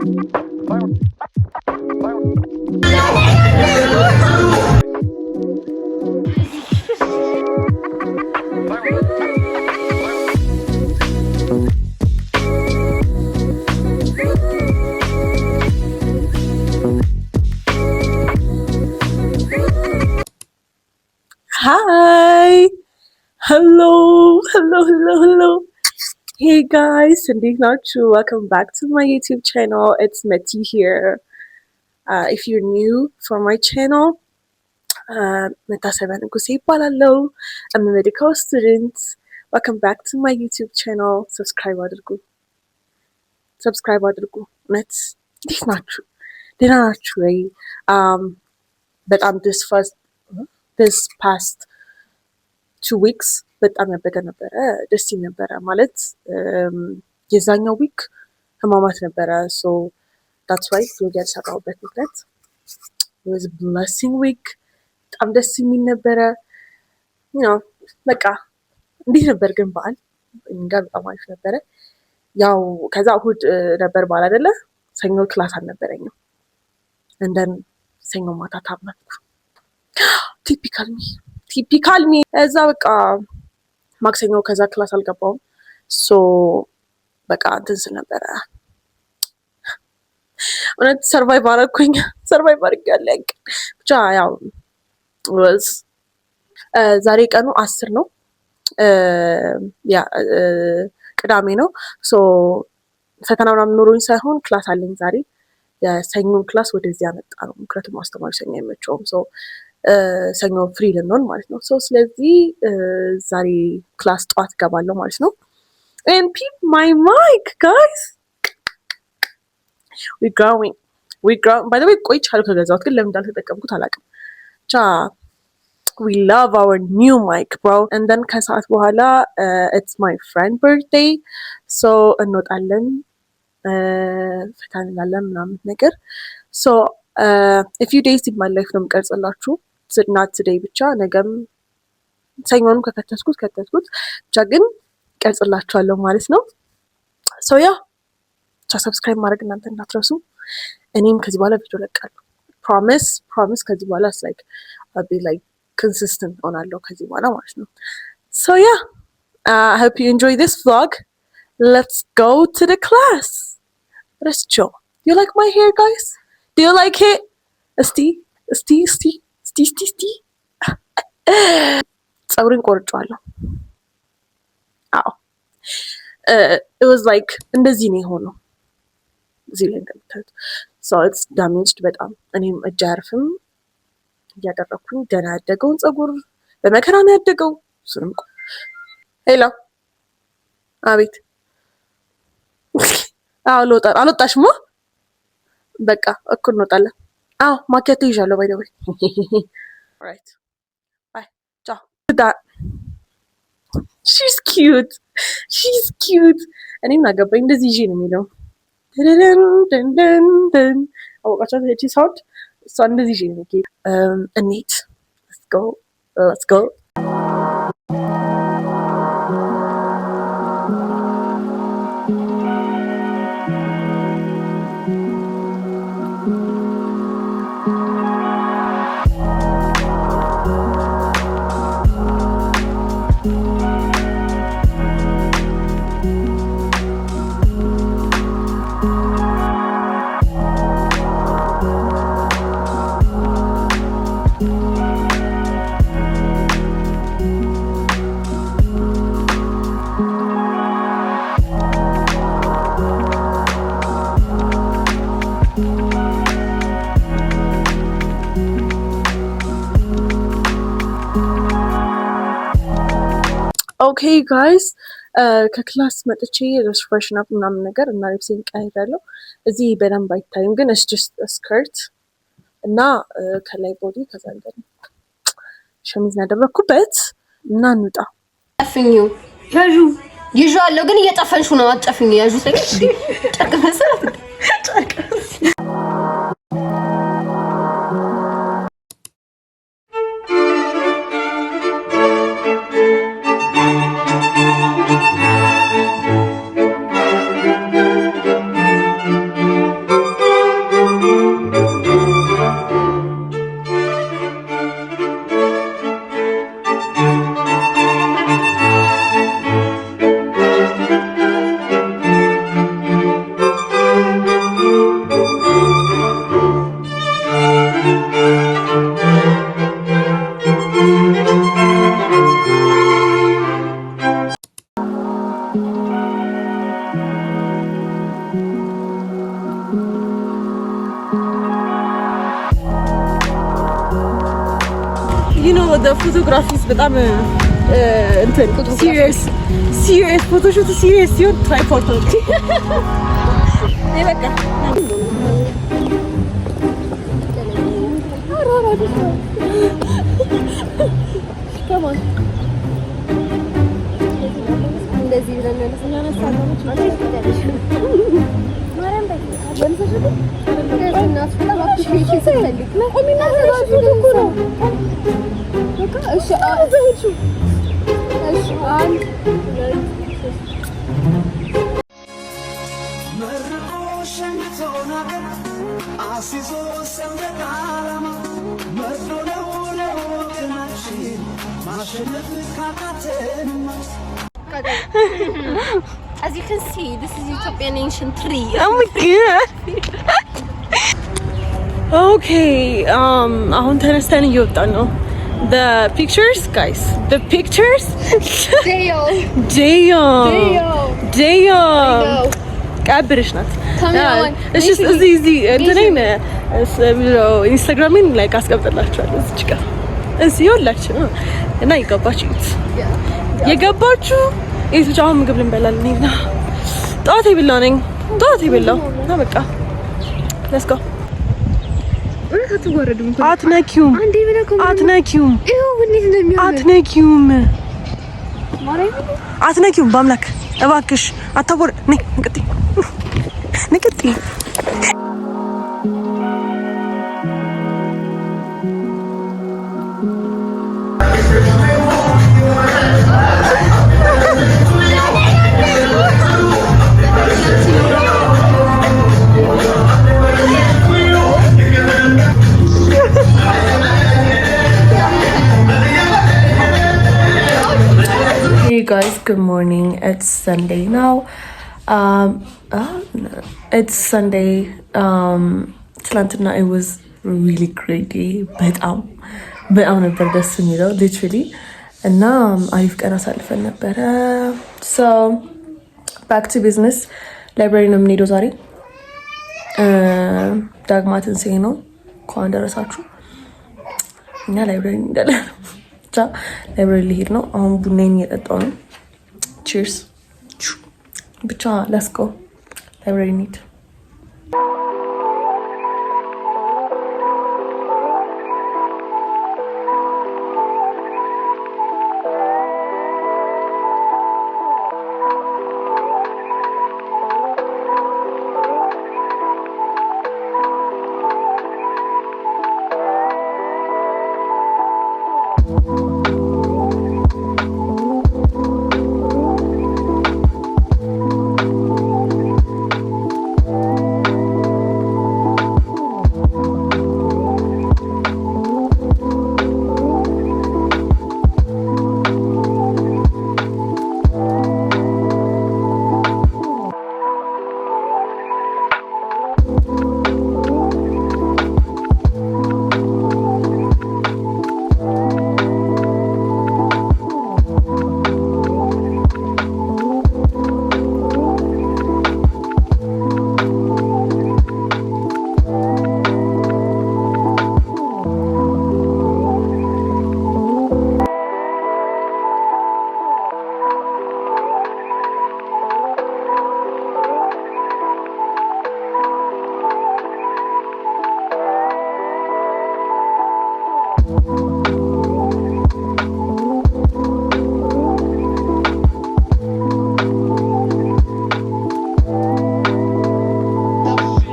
Hi. Hello. Hey guys, እንዴት ናችሁ? Welcome back to my YouTube channel. It's Meti here. If you're new for my channel, መታሰቢያ ንጉሴ ይባላለሁ. I'm a medical student. Welcome back to my YouTube channel. Subscribe አድርጉ. እውነት እንዴት ናችሁ? ደህና ናችሁ ወይ? በጣም this past 2 weeks በጣም ያበደ ነበረ። ደስ ይል ነበረ ማለት የዛኛው ዊክ ህማማት ነበረ። ሶ that's why vlog ያልሰራሁበት ምክንያት it was a blessing week። በጣም ደስ የሚል ነበረ። በቃ እንዴት ነበር ግን በዓል? እንጋ በጣም አሪፍ ነበረ። ያው ከዛ እሁድ ነበር በዓል አይደለ? ሰኞ ክላስ አልነበረኝም። እንደን ሰኞ ማታ ታመምኩ። ቲፒካል ሚ እዛ በቃ ማክሰኞ ከዛ ክላስ አልገባውም። ሶ በቃ እንትን ስል ነበረ እውነት ሰርቫይቭ አድርጌያለሁ። ብቻ ያው ዛሬ ቀኑ 10 ነው። ቅዳሜ ነው። ሶ ፈተና ምናምን ኖሮኝ ሳይሆን ክላስ አለኝ ዛሬ። የሰኞን ክላስ ወደዚህ ያመጣ ነው። ምክንያቱም አስተማሪ ሰኞ አይመቸውም። ሶ ሰኞ ፍሪ ልንሆን ማለት ነው። ሶ ስለዚህ ዛሬ ክላስ ጠዋት ገባለሁ ማለት ነው። and peep my mic guys, we growing by the way ቆይቻለሁ ከገዛሁት ግን ለምን እንዳልተጠቀምኩት አላውቅም። ብቻ we love our new mic bro. and then ከሰዓት በኋላ it's my friend birthday, so እንወጣለን ፈታ እንላለን ምናምን ነገር። so a few days in my life ነው የምቀርጽላችሁ። not today ብቻ ነገም ሰኞንም ከከተትኩት ብቻ ግን ቀርጽላችኋለሁ ማለት ነው። so yeah ብቻ ሰብስክራይብ ማድረግ እናንተ እንዳትረሱ። እኔም ከዚህ በኋላ ቪዲዮ ለቃለሁ። promise ከዚህ በኋላ I'll be consistent ሆናለሁ ከዚህ በኋላ ማለት ነው። so yeah I hope you enjoy this vlog. Let's go to the class. Let's chill. Do you like my hair guys? Do you like it? እስቲ ፀጉሬን ቆርጬዋለሁ። አዎ it was እንደዚህ ነው የሆነው። እዚህ ላይ እንደምታዩት so it's damaged በጣም። እኔም እጅ አያርፍም እያደረኩኝ ደህና ያደገውን ፀጉር በመከራ ነው ያደገው። እሱንም ሄሎ አቤት። አዎ አልወጣሽማ። በቃ እኩል እንወጣለን። አዎ ማኪያቶ ይዣለሁ by the way. Right. Bye. Ciao. That. She's cute. እኔም አገባኝ እንደዚህ ይዤ ነው የሚለው። አወቃቻት እቺ ሳውንድ እሷ እንደዚህ ይዤ ነው የሚለው። እንሂድ። Let's go. ኦኬ ጋይስ ከክላስ መጥቼ ሪፍሬሽን አፕ ምናምን ነገር እና ልብሴን ቀይሬያለሁ። እዚህ በደንብ አይታይም ግን it's just a skirt እና ከላይ ቦዲ ከዛ እንደዚህ ሸሚዝ ያደረኩበት እና እንውጣ። ጠፍኙ ያዡ ይዣለሁ ግን እየጠፈንሹ ነው። አጠፍኙ ያዡ ጨርቅ መሰረት ጨርቅ the photography በጣም እንትን serious photoshoot serious ሲሆን tripod ነው በቃ come on እንደዚህ ብለን As you can see, this is Ethiopian ancient tree. Oh my god. Okay, አሁን ተነስተን እየወጣን ነው. The pictures, guys. The pictures. Damn. ቀብርሽ ናት. እሺ እዚህ እንትኔን ኢንስታግራሜን ላይ አስቀምጥላችኋለሁ እዚህ ጋር. እዚህ ይኸውላችሁ እና የገባችሁ እዚህ አሁን ምግብ ልንበላለን እና ጠዋት የበላው እና በቃ let's go. አትነኪውም በአምላክ እባክሽ አታወር ነይ ንቅጢ Hey guys, good morning. It's Sunday now. It's Sunday. ትላንትና it was really great day. በጣም ነበር ደስ የሚለው literally እና አሪፍ ቀን አሳልፈን ነበረ. So back to business. ላይብራሪ ነው የምንሄደው ዛሬ ዳግማ ትንሣኤ ነው። እንኳን ደረሳችሁ። እኛ ላይብራሪ እንሄዳለን። ብቻ ላይብራሪ ልሄድ ነው። አሁን ቡናዬን እየጠጣሁ ነው። ቺርስ ብቻ ሌትስ ጎ ላይብራሪ እንሂድ።